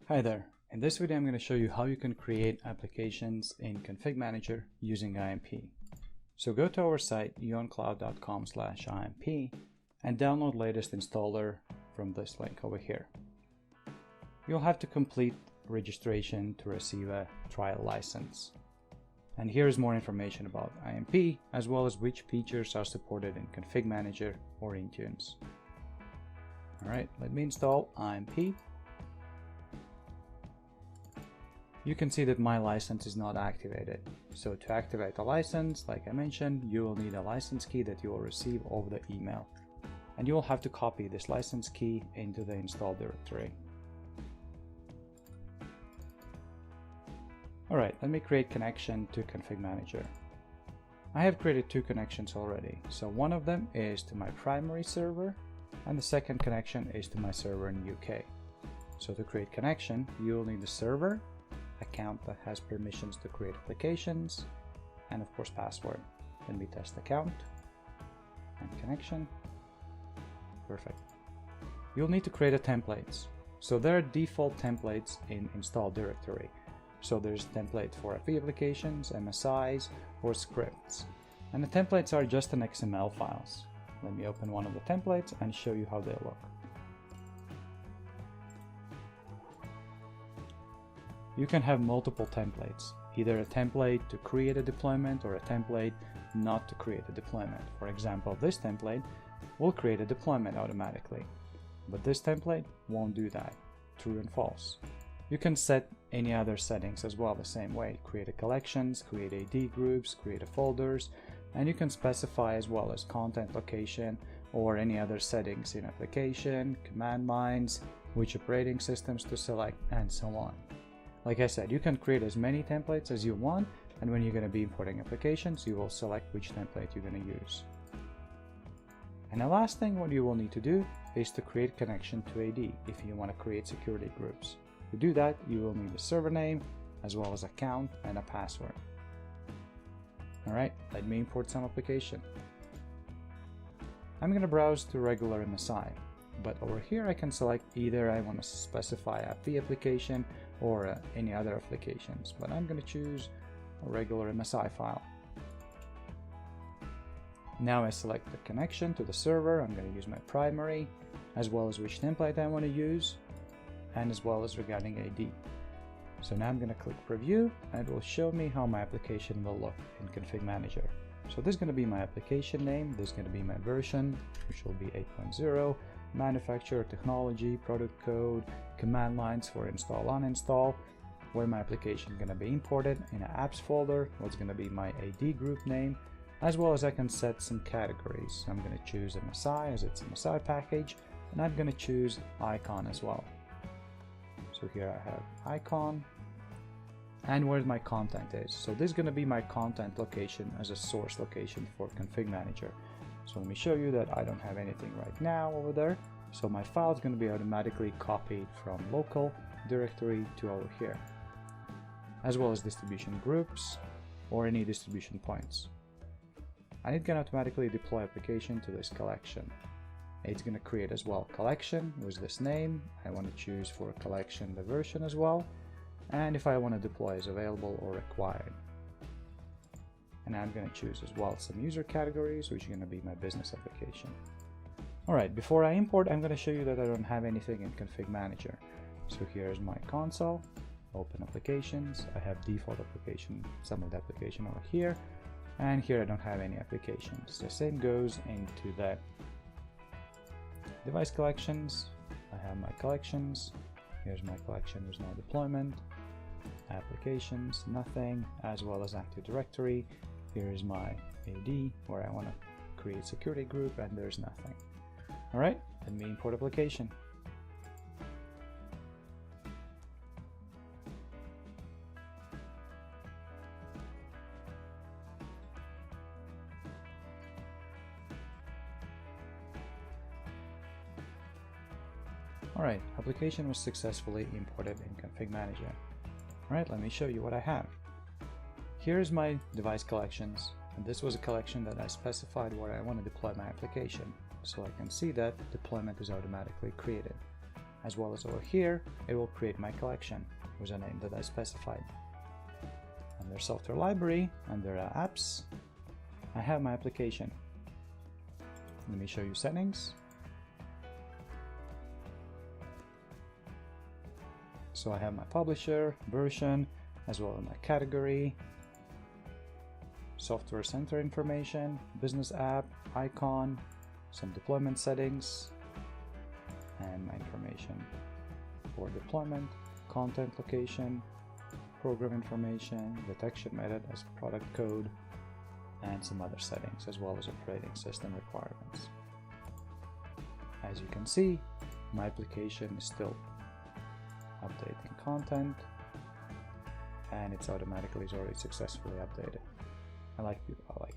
Hi there. In this video I'm going to show you how you can create applications in ConfigMgr using IMP. So go to our site eoncloud.com/IMP and download latest installer from this link over here. You'll have to complete registration to receive a trial license. And here's more information about IMP as well as which features are supported in ConfigMgr or Intunes. Alright, let me install IMP. You can see that my license is not activated. So to activate a license, like I mentioned, you will need a license key that you will receive over the email. And you will have to copy this license key into the install directory. Alright, let me create connection to ConfigMgr. I have created two connections already. So one of them is to my primary server and the second connection is to my server in UK. So to create connection, you will need a server, account that has permissions to create applications, and of course password. Let me test account and connection. Perfect. You'll need to create a templates. So there are default templates in install directory. So there's template for AV applications, MSIs, or scripts. And the templates are just an XML files. Let me open one of the templates and show you how they look. You can have multiple templates, either a template to create a deployment or a template not to create a deployment. For example, this template will create a deployment automatically, but this template won't do that, true and false. You can set any other settings as well the same way, create a collections, create AD groups, create a folders, and you can specify as well as content location or any other settings in application, command lines, which operating systems to select, and so on. Like I said, you can create as many templates as you want, and when you're going to be importing applications, you will select which template you're going to use. And the last thing what you will need to do is to create connection to AD if you want to create security groups. To do that, you will need a server name, as well as account and a password. Alright, let me import some application. I'm going to browse to regular MSI, but over here I can select either I want to specify a AV application or any other applications, but I'm going to choose a regular MSI file. Now I select the connection to the server. I'm going to use my primary, as well as which template I want to use, and as well as regarding AD. So now I'm going to click preview and it will show me how my application will look in ConfigMgr. So this is going to be my application name, this is going to be my version, which will be 8.0, manufacturer, technology, product code, command lines for install, uninstall, where my application is going to be imported in an apps folder, what's going to be my AD group name, as well as I can set some categories. I'm going to choose MSI as it's a MSI package, and I'm going to choose icon as well. So here I have icon and where my content is. So this is going to be my content location as a source location for ConfigMgr. So let me show you that I don't have anything right now over there. So my file is going to be automatically copied from local directory to over here, as well as distribution groups or any distribution points. And it can automatically deploy application to this collection. It's going to create as well collection with this name. I want to choose for collection the version as well, and if I want to deploy as available or required. And I'm going to choose as well some user categories, which are going to be my business application. Alright, before I import, I'm going to show you that I don't have anything in ConfigMgr. So here's my console, open applications. I have default application, some of the application over here, and here I don't have any applications. The same goes into the device collections. I have my collections. Here's my collection with no deployment. Applications, nothing, as well as Active Directory. Here is my AD where I want to create security group, and there's nothing. Alright, let me import application. Alright, application was successfully imported in ConfigMgr. Alright, let me show you what I have. Here's my device collections, and this was a collection that I specified where I want to deploy my application. So I can see that deployment is automatically created. as well as over here, it will create my collection with a name that I specified. Under software library, under apps, I have my application. Let me show you settings. So I have my publisher, version, as well as my category, software center information, business app, icon, some deployment settings, and my information for deployment, content location, program information, detection method as product code, and some other settings, as well as operating system requirements. As you can see, my application is still updating content, and it's already successfully updated. And like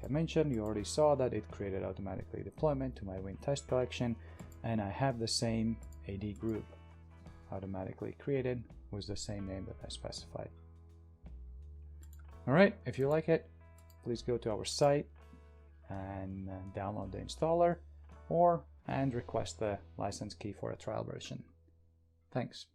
I mentioned, you already saw that it created automatically deployment to my Win test collection, and I have the same AD group automatically created with the same name that I specified. Alright, if you like it, please go to our site and download the installer and request the license key for a trial version. Thanks.